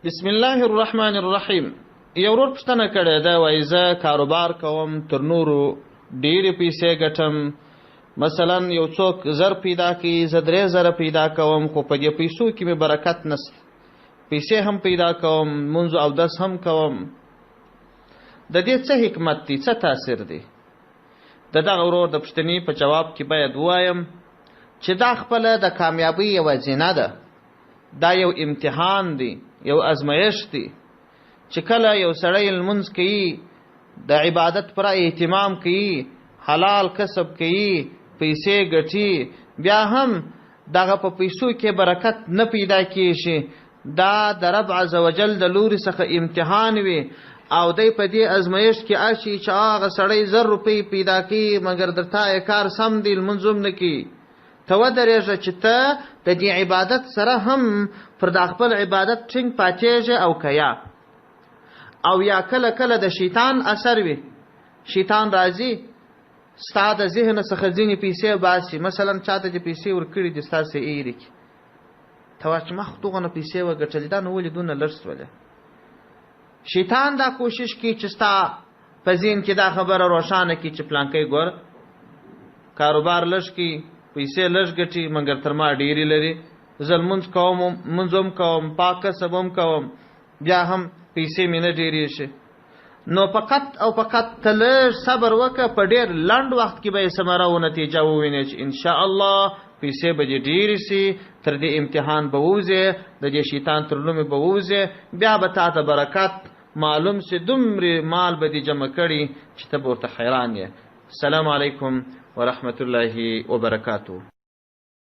بسم الله الرحمن الرحیم. یو ورور پوښتنه کړې ده، وایي زه کاروبار کوم، تر نورو ډېرې پیسې ګټم. مثلا یو څوک 1000 پیدا کوي، زه 3000 پیدا کوم، خو په دې پیسو کې مې برکت نشته. پیسې هم پیدا کوم، منځ او اودس هم کوم. د دې څه حکمت دی، څه تاثیر دی؟ د دغه ورور د پوښتنې په جواب کې باید ووایم چې دا خپله د کامیابۍ یوه زینه ده. دا یو امتحان دی، یو ازمایښت دی چې کله یو سړی لمونځ کوي، د عبادت پر اهتمام کوي، حلال کسب کوي، پیسې ګټي، بیا هم دغه په پیسو کې برکت نه پیدا کیږي. دا د رب عز وجل د لوري څخه امتحان وي او دی په دې ازمایښت کې اچي چې هغه سړی 1000 روپۍ پیدا کوي، مګر درته یې کار سم دی، لمونځ هم نه کوي. ته ودرېږه چې ته د دې عبادت سره هم پر د خپل عبادت ټینګ پاتېږې او که او یا کله کله د شیطان اثر وي. شیطان راځي ستا د ذهن څخه ځینې پیسې باسي. مثلا چاته چې پیسې ورکړي دي ستاسې ایرې کړي، ته وایې چې ما خو دغونه پیسې وګټلې، دا نو ولې دونه لږ شولې. شیطان دا کوشش کوي چې ستا په ذهن کې دا خبره روښانه کړي چې پلانکی ګور کاروبار لږ کوي، پیسې لږ ګټي، مګر تر ما ډېرې لري. زه لمونځ کوم، لمونځ هم کوم، پاک کسب هم کوم، بیا هم پیسې مې نه ډېرېږي. نو فقط او فقط ته لږ صبر وکړه، په ډېر لنډ وخت کې به یې ثمره او نتیجه ووینې چې انشاءالله پیسې به دې ډېرې سي، تر دې امتحان به ووځې، د دې شیطان تر لومې به ووځې، بیا به تا ته برکت معلوم سي، دومرې مال به دې جمع کړي چې ته به ورته حیران یې. السلام علیکم ورحمة الله وبرکاته.